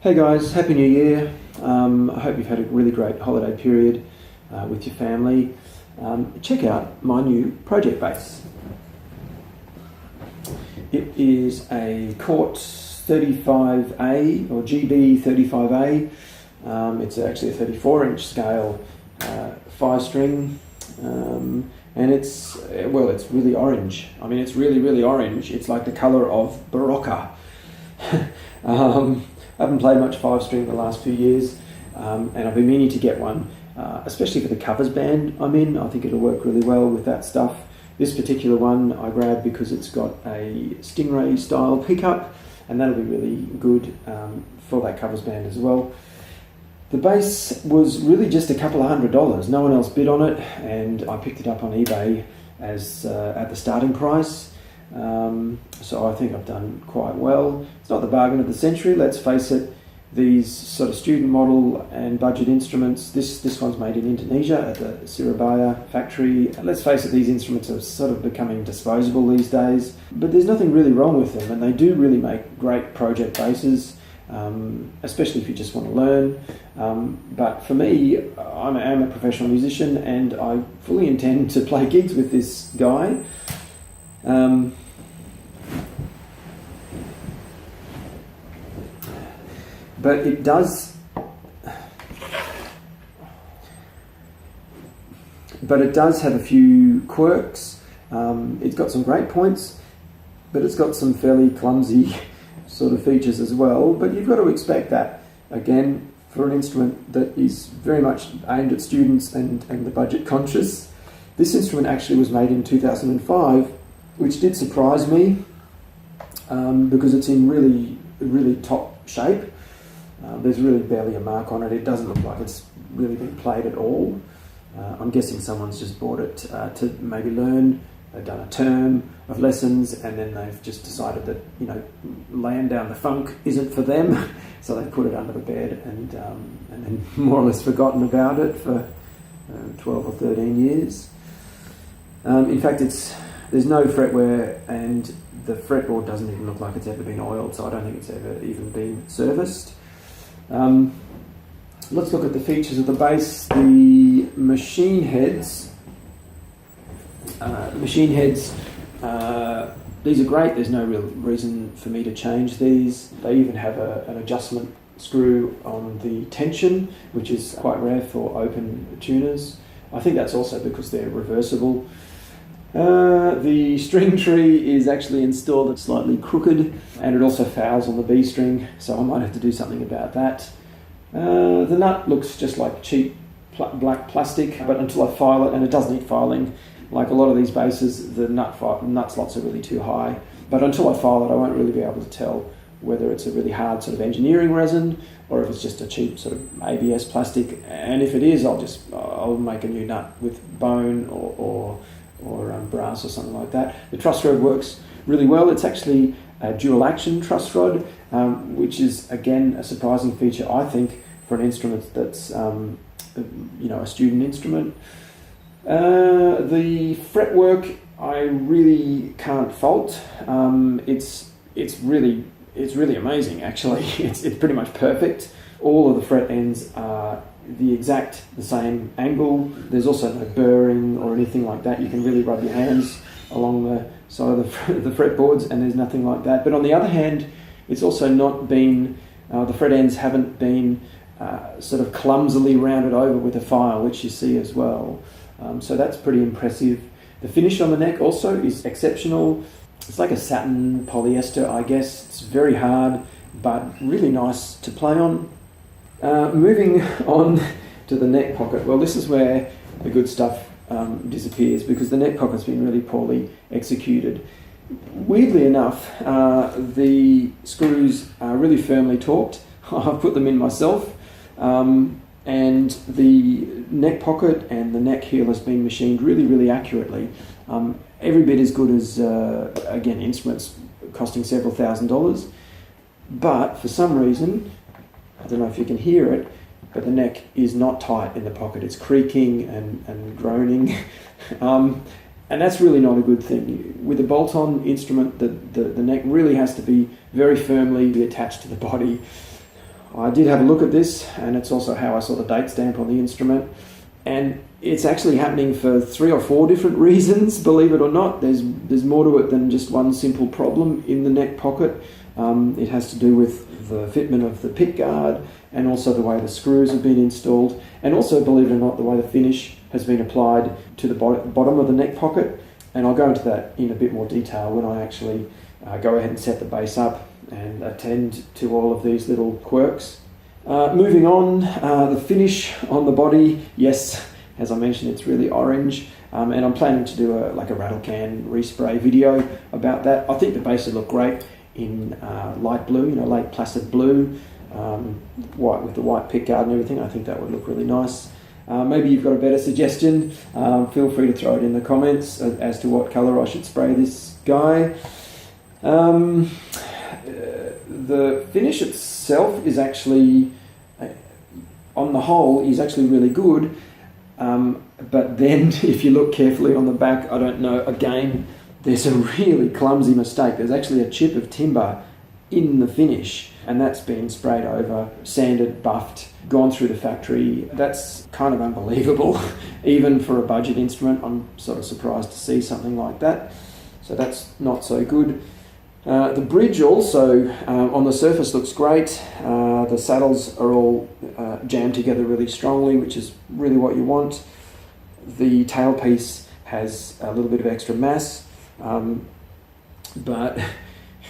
Hey guys, Happy New Year. I hope you've had a really great holiday period with your family. Check out my new project bass. It is a Cort 35A or GB 35A. It's actually a 34-inch scale 5-string, and it's really orange. I mean, it's really orange. It's like the colour of Barocca. I haven't played much 5-string the last few years, and I've been meaning to get one, especially for the covers band I'm in. I think it'll work really well with that stuff. This particular one I grabbed because it's got a Stingray style pickup, and that'll be really good for that covers band as well. The bass was really just a couple of $100. No one else bid on it, and I picked it up on eBay as at the starting price. So I think I've done quite well. It's not the bargain of the century, let's face it. These sort of student model and budget instruments, this one's made in Indonesia at the Surabaya factory. Let's face it, these instruments are sort of becoming disposable these days, but there's nothing really wrong with them, and they do really make great project basses, especially if you just want to learn. But for me, I am a professional musician, and I fully intend to play gigs with this guy. But it does have a few quirks. It's got some great points, but it's got some fairly clumsy sort of features as well. But you've got to expect that, again, for an instrument that is very much aimed at students and the budget conscious. This instrument actually was made in 2005, which did surprise me because it's in really top shape. There's really barely a mark on it. It doesn't look like it's really been played at all. I'm guessing someone's just bought it to maybe learn. They've done a term of lessons, and then they've just decided that, laying down the funk isn't for them, so they put it under the bed and then more or less forgotten about it for 12 or 13 years. In fact, there's no fretwear, and the fretboard doesn't even look like it's ever been oiled, so I don't think it's ever even been serviced. Let's look at the features of the bass. The machine heads. These are great. There's no real reason for me to change these. They even have an adjustment screw on the tension, which is quite rare for open tuners. I think that's also because they're reversible. The string tree is actually installed slightly crooked, and it also fouls on the B string, so I might have to do something about that. The nut looks just like cheap black plastic, but until I file it, and it does need filing, like a lot of these basses, the nut slots are really too high. But until I file it, I won't really be able to tell whether it's a really hard sort of engineering resin or if it's just a cheap sort of ABS plastic. And if it is, I'll make a new nut with bone or brass or something like that. The truss rod works really well. It's actually a dual action truss rod, which is again a surprising feature, I think, for an instrument that's a student instrument. The fretwork I really can't fault. It's really amazing actually. It's pretty much perfect. All of the fret ends are the same angle. There's also no burring or anything like that. You can really rub your hands along the side of the fretboards, and there's nothing like that. But on the other hand, it's also not been, the fret ends haven't been sort of clumsily rounded over with a file, which you see as well. So that's pretty impressive. The finish on the neck also is exceptional. It's like a satin polyester, I guess. It's very hard, but really nice to play on. Moving on to the neck pocket. Well, this is where the good stuff disappears, because the neck pocket's been really poorly executed. Weirdly enough, the screws are really firmly torqued. I've put them in myself, and the neck pocket and the neck heel has been machined really accurately. Every bit as good as, again, instruments costing several $1,000s, but for some reason, I don't know if you can hear it, but the neck is not tight in the pocket. It's creaking and groaning, and that's really not a good thing. With a bolt-on instrument, the neck really has to be very firmly attached to the body. I did have a look at this, and it's also how I saw the date stamp on the instrument. And it's actually happening for 3 or 4 different reasons, believe it or not. There's more to it than just one simple problem in the neck pocket. It has to do with the fitment of the pick guard, and also the way the screws have been installed, and also, believe it or not, the way the finish has been applied to the bottom of the neck pocket. And I'll go into that in a bit more detail when I actually go ahead and set the bass up and attend to all of these little quirks. Moving on, the finish on the body, yes, as I mentioned, it's really orange, and I'm planning to do a rattle can respray video about that. I think the bass would look great in light blue, light placid blue, white with the white pick guard and everything. I think that would look really nice. Maybe you've got a better suggestion. Feel free to throw it in the comments as to what colour I should spray this guy. The finish itself is actually, on the whole, is actually really good. But then if you look carefully on the back, I don't know, again, there's a really clumsy mistake. There's actually a chip of timber in the finish, and that's been sprayed over, sanded, buffed, gone through the factory. That's kind of unbelievable. Even for a budget instrument, I'm sort of surprised to see something like that. So that's not so good. The bridge also on the surface looks great. The saddles are all jammed together really strongly, which is really what you want. The tailpiece has a little bit of extra mass, but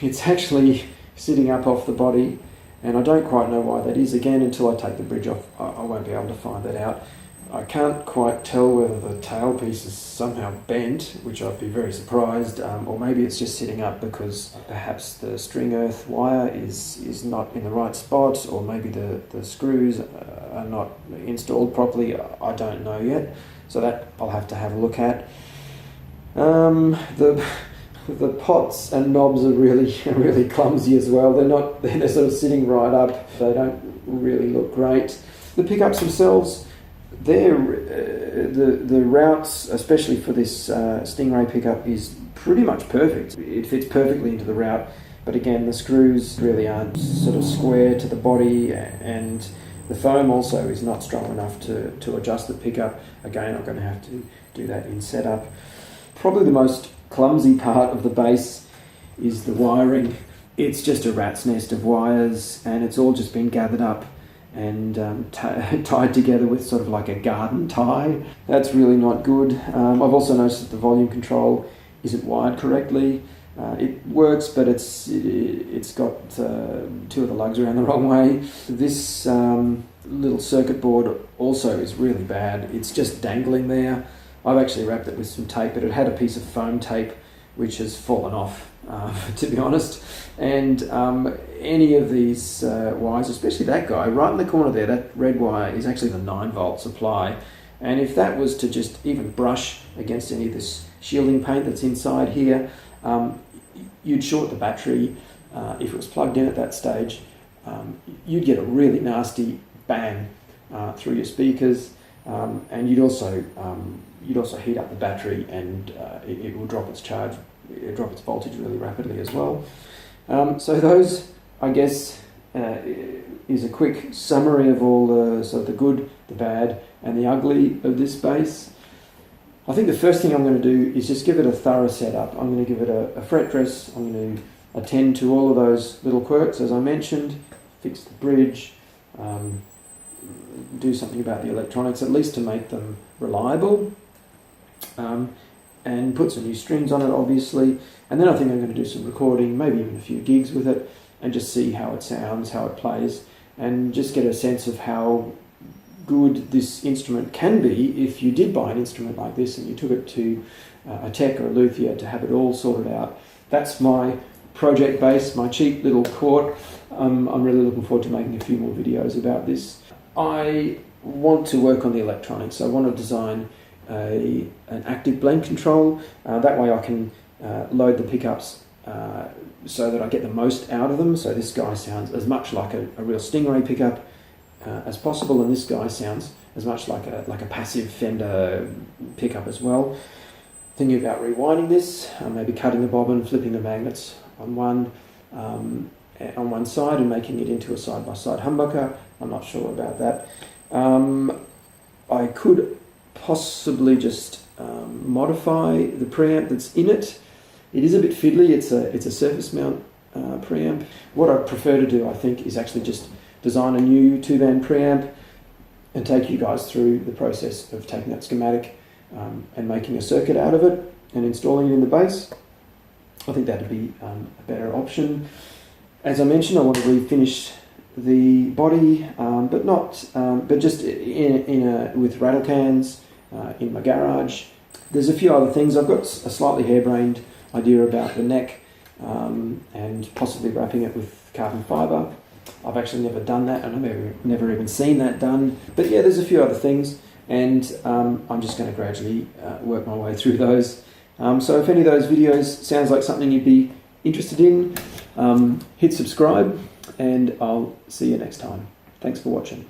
it's actually sitting up off the body, and I don't quite know why that is. Again, until I take the bridge off, I won't be able to find that out. I can't quite tell whether the tailpiece is somehow bent, which I'd be very surprised, or maybe it's just sitting up because perhaps the string earth wire is not in the right spot, or maybe the screws are not installed properly. I don't know yet, so that I'll have to have a look at. The pots and knobs are really clumsy as well. They're sort of sitting right up. They don't really look great. The pickups themselves, the routes, especially for this Stingray pickup, is pretty much perfect. It fits perfectly into the route, but again, the screws really aren't sort of square to the body, and the foam also is not strong enough to adjust the pickup. Again, I'm going to have to do that in setup. Probably the most clumsy part of the bass is the wiring. It's just a rat's nest of wires, and it's all just been gathered up and tied together with sort of like a garden tie. That's really not good. I've also noticed that the volume control isn't wired correctly. It works, but it's got 2 of the lugs around the wrong way. This little circuit board also is really bad. It's just dangling there. I've actually wrapped it with some tape, but it had a piece of foam tape which has fallen off, to be honest. And any of these wires, especially that guy, right in the corner there, that red wire is actually the 9-volt supply. And if that was to just even brush against any of this shielding paint that's inside here, you'd short the battery. If it was plugged in at that stage, you'd get a really nasty bang through your speakers, and you'd also heat up the battery, and it will drop its charge, drop its voltage really rapidly as well. So those, I guess, is a quick summary of all the good, the bad, and the ugly of this bass. I think the first thing I'm going to do is just give it a thorough setup. I'm going to give it a fret dress. I'm going to attend to all of those little quirks, as I mentioned, fix the bridge, do something about the electronics, at least to make them reliable, and put some new strings on it, obviously. And then I think I'm going to do some recording, maybe even a few gigs with it, and just see how it sounds, how it plays, and just get a sense of how good this instrument can be if you did buy an instrument like this and you took it to a tech or a luthier to have it all sorted out. That's my project bass, my cheap little Cort. I'm really looking forward to making a few more videos about this. I want to work on the electronics. I want to design an active blend control. That way I can load the pickups so that I get the most out of them. So this guy sounds as much like a real Stingray pickup as possible, and this guy sounds as much like a passive Fender pickup as well. Thinking about rewinding this, maybe cutting the bobbin, flipping the magnets on one, on one side and making it into a side-by-side humbucker. I'm not sure about that. I could possibly just modify the preamp that's in it. It is a bit fiddly. It's a surface mount preamp. What I prefer to do, I think, is actually just design a new 2-band preamp and take you guys through the process of taking that schematic and making a circuit out of it and installing it in the bass. I think that would be a better option. As I mentioned, I want to refinish the body, but just with rattle cans in my garage. There's a few other things. I've got a slightly harebrained idea about the neck and possibly wrapping it with carbon fibre. I've actually never done that, and I've never even seen that done. But yeah, there's a few other things, and I'm just going to gradually work my way through those. So if any of those videos sounds like something you'd be interested in, hit subscribe, and I'll see you next time. Thanks for watching.